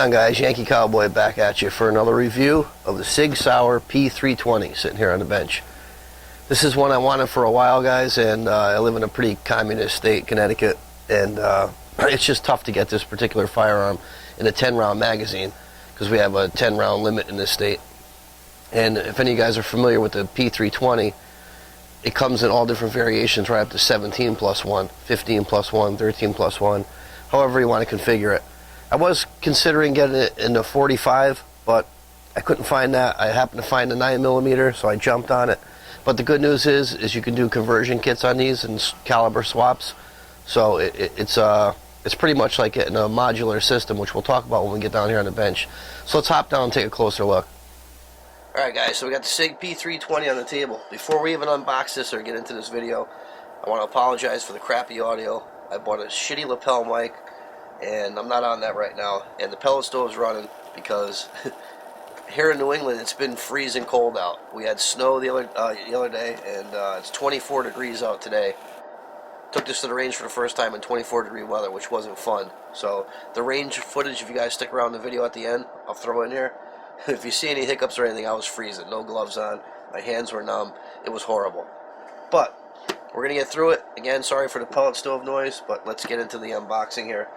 on, guys? Yankee Cowboy back at you for another review of the Sig Sauer P320 sitting here on the bench. This is one I wanted for a while, guys, and I live in a pretty communist state, Connecticut, and it's just tough to get this particular firearm in a 10-round magazine because we have a 10-round limit in this state. And if any of you guys are familiar with the P320, it comes in all different variations, right up to 17 plus 1, 15 plus 1, 13 plus 1, however you want to configure it. I was considering getting it in the 45, but I couldn't find that. I happened to find a 9mm, so I jumped on it. But the good news is you can do conversion kits on these and caliber swaps. So it's pretty much like in a modular system, which we'll talk about when we get down here on the bench. So let's hop down and take a closer look. Alright guys, so we got the Sig P320 on the table. Before we even unbox this or get into this video, I want to apologize for the crappy audio. I bought a shitty lapel mic, and I'm not on that right now, and the pellet stove's running because here in New England it's been freezing cold out. We had snow the other day, and it's 24 degrees out today. Took this to the range for the first time in 24-degree weather, which wasn't fun. So the range footage, if you guys stick around the video at the end, I'll throw in here. If you see any hiccups or anything, I was freezing. No gloves on. My hands were numb. It was horrible. But we're going to get through it. Again, sorry for the pellet stove noise, but let's get into the unboxing here.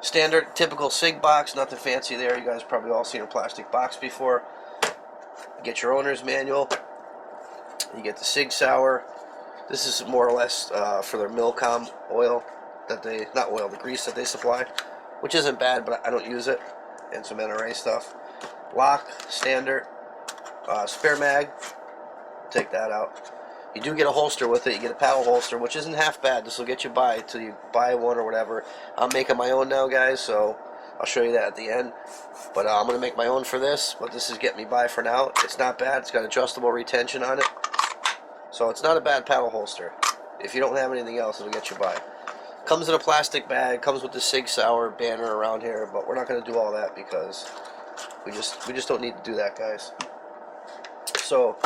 Standard, typical Sig box, nothing fancy there. You guys probably all seen a plastic box before. You get your owner's manual. You get the Sig Sauer. This is more or less for their Milcom oil that they, not oil, the grease that they supply, which isn't bad, but I don't use it. And some NRA stuff. Lock, standard, spare mag. Take that out. You do get a holster with it. You get a paddle holster, which isn't half bad. This will get you by till you buy one or whatever. I'm making my own now, guys, so I'll show you that at the end. But I'm going to make my own for this, but this is getting me by for now. It's not bad. It's got adjustable retention on it. So it's not a bad paddle holster. If you don't have anything else, it'll get you by. Comes in a plastic bag. Comes with the Sig Sauer banner around here, but we're not going to do all that because we just don't need to do that, guys. So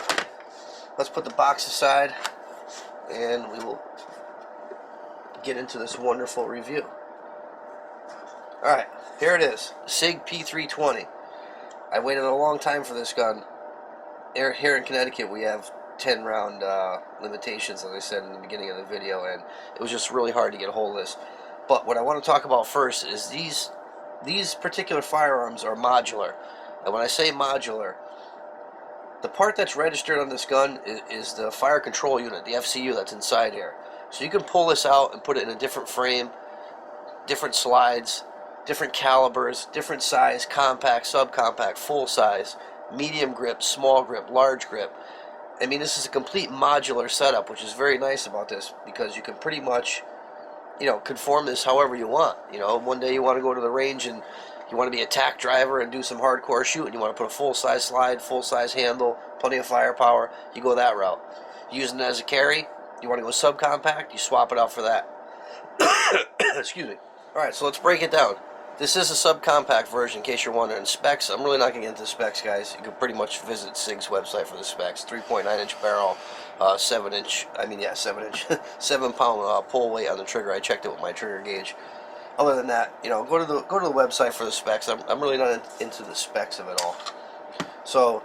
let's put the box aside, and we will get into this wonderful review. Alright, here it is. Sig P320. I waited a long time for this gun. Here in Connecticut, we have 10-round limitations, as I said in the beginning of the video, and it was just really hard to get a hold of this. But what I want to talk about first is these particular firearms are modular. And when I say modular, the part that's registered on this gun is the fire control unit, the FCU that's inside here. So you can pull this out and put it in a different frame, different slides, different calibers, different size, compact, subcompact, full size, medium grip, small grip, large grip. I mean, this is a complete modular setup, which is very nice about this because you can pretty much, you know, conform this however you want. You know, one day you want to go to the range and you want to be a tack driver and do some hardcore shooting. You want to put a full-size slide, full-size handle, plenty of firepower. You go that route. Using it as a carry, you want to go subcompact, you swap it out for that. Excuse me. Alright, so let's break it down. This is a subcompact version, in case you're wondering. Specs, I'm really not going to get into specs, guys. You can pretty much visit SIG's website for the specs. 3.9-inch barrel, 7-inch, 7-pound pull weight on the trigger. I checked it with my trigger gauge. Other than that, you know, go to the website for the specs. I'm really not into the specs of it all. So,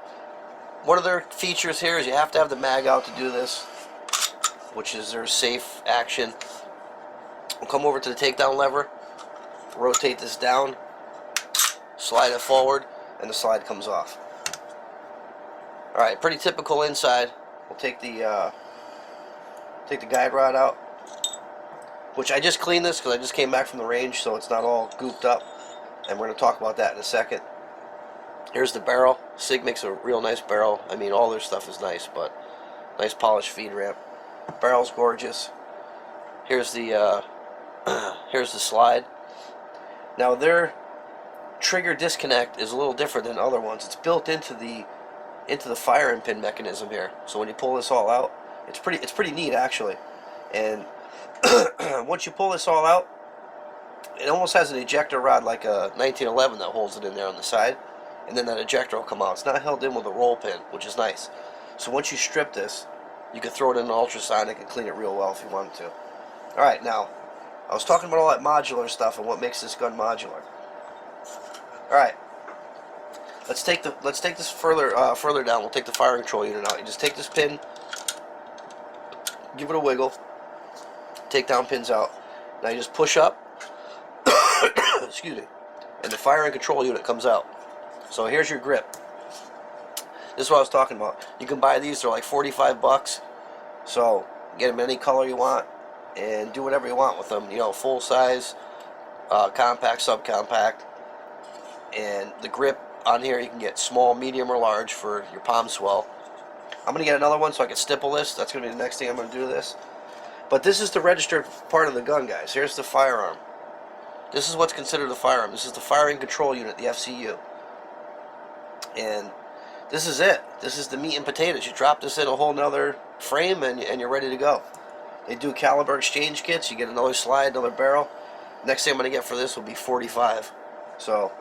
one of their features here is you have to have the mag out to do this, which is their safe action. We'll come over to the takedown lever, rotate this down, slide it forward, and the slide comes off. All right, pretty typical inside. We'll take the guide rod out, which I just cleaned this because I just came back from the range, so it's not all gooped up, and we're going to talk about that in a second. Here's the barrel. Sig makes a real nice barrel. I mean, all their stuff is nice, but nice polished feed ramp. Barrel's gorgeous. Here's the here's the slide. Now their trigger disconnect is a little different than other ones. It's built into the firing pin mechanism here. So when you pull this all out, it's pretty neat actually. And once you pull this all out, it almost has an ejector rod like a 1911 that holds it in there on the side, and then that ejector will come out. It's not held in with a roll pin, which is nice. So once you strip this, you can throw it in an ultrasonic and clean it real well if you wanted to. Alright, now, I was talking about all that modular stuff and what makes this gun modular. All right. Let's take this further down. We'll take the firing control unit out. You just take this pin, give it a wiggle, take down pins out. Now you just push up, excuse me, and the firing control unit comes out. So here's your grip. This is what I was talking about. You can buy these; they're like 45 bucks. So get them any color you want, and do whatever you want with them. You know, full size, compact, subcompact, and the grip. On here you can get small, medium, or large for your palm swell. I'm going to get another one so I can stipple this. That's going to be the next thing I'm going to do this. But this is the registered part of the gun, guys. Here's the firearm. This is what's considered the firearm. This is the firing control unit, the FCU. And this is it. This is the meat and potatoes. You drop this in a whole nother frame and you're ready to go. They do caliber exchange kits. You get another slide, another barrel. Next thing I'm going to get for this will be 45. So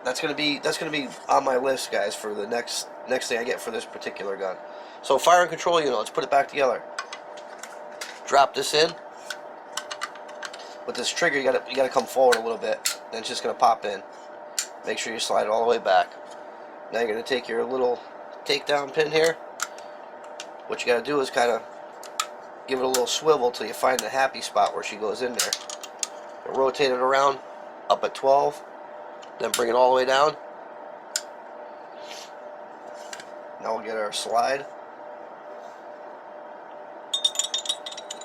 that's gonna be on my list, guys, for the next thing I get for this particular gun. So fire and control unit, let's put it back together. Drop this in. With this trigger, you gotta come forward a little bit. Then it's just gonna pop in. Make sure you slide it all the way back. Now you're gonna take your little takedown pin here. What you gotta do is kind of give it a little swivel till you find the happy spot where she goes in there. Rotate it around up at 12. Then bring it all the way down. Now we'll get our slide.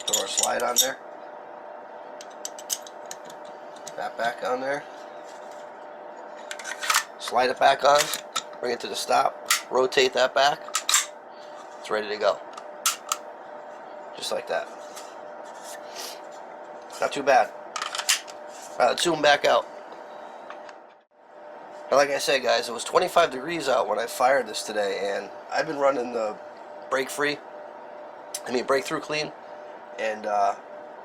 Throw our slide on there. That back on there. Slide it back on. Bring it to the stop. Rotate that back. It's ready to go. Just like that. Not too bad. Alright, let's zoom back out. Like I said, guys, it was 25 degrees out when I fired this today, and I've been running the breakthrough clean, and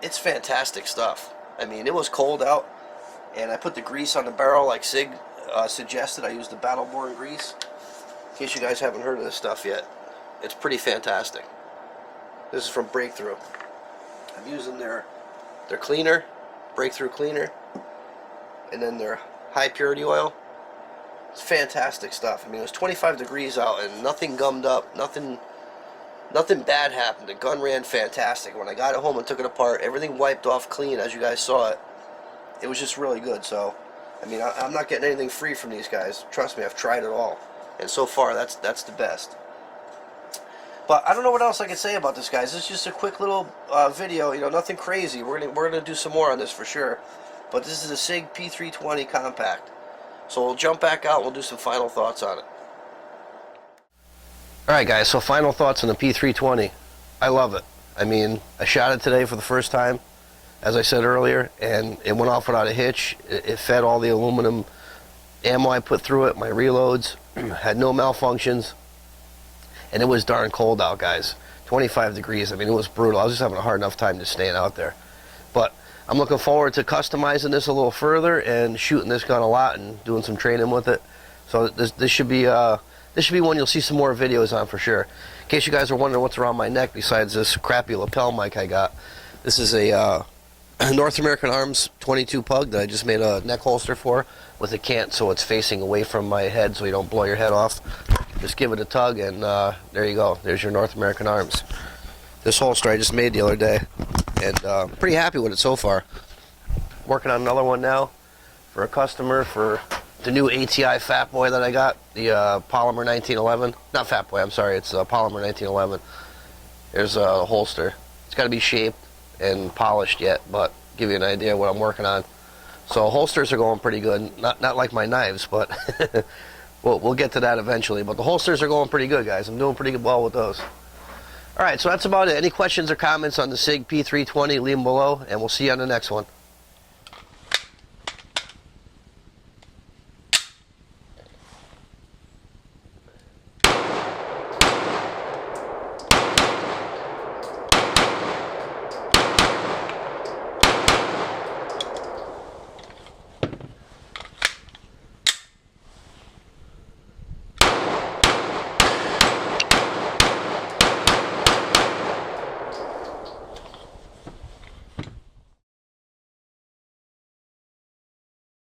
it's fantastic stuff. I mean, it was cold out, and I put the grease on the barrel like Sig suggested. I used the Battleborn grease. In case you guys haven't heard of this stuff yet, it's pretty fantastic. This is from Breakthrough. I'm using their cleaner, Breakthrough cleaner, and then their high purity oil. It's fantastic stuff. I mean, it was 25 degrees out and nothing gummed up, nothing bad happened. The gun ran fantastic. When I got it home and took it apart, everything wiped off clean, as you guys saw it. It was just really good. So, I mean, I'm not getting anything free from these guys. Trust me, I've tried it all, and so far that's the best. But I don't know what else I can say about this, guys. This is just a quick little video. You know, nothing crazy. We're gonna do some more on this for sure. But this is a Sig P320 compact. So we'll jump back out and we'll do some final thoughts on it. Alright, guys, so final thoughts on the P320. I love it. I mean, I shot it today for the first time, as I said earlier, and it went off without a hitch. It fed all the aluminum ammo I put through it, my reloads, had no malfunctions, and it was darn cold out, guys. 25 degrees, I mean, it was brutal. I was just having a hard enough time just staying out there. But I'm looking forward to customizing this a little further and shooting this gun a lot and doing some training with it. So this should be one you'll see some more videos on for sure. In case you guys are wondering what's around my neck besides this crappy lapel mic I got, this is a North American Arms 22 Pug that I just made a neck holster for with a cant so it's facing away from my head so you don't blow your head off. Just give it a tug and there you go. There's your North American Arms. This holster I just made the other day. And I'm pretty happy with it so far. Working on another one now for a customer for the new ATI Fat Boy that I got, the Polymer 1911. Not Fat Boy, I'm sorry, it's Polymer 1911. There's a holster. It's got to be shaped and polished yet, but give you an idea of what I'm working on. So holsters are going pretty good. Not like my knives, but we'll get to that eventually. But the holsters are going pretty good, guys. I'm doing pretty well with those. Alright, so that's about it. Any questions or comments on the SIG P320, leave them below, and we'll see you on the next one.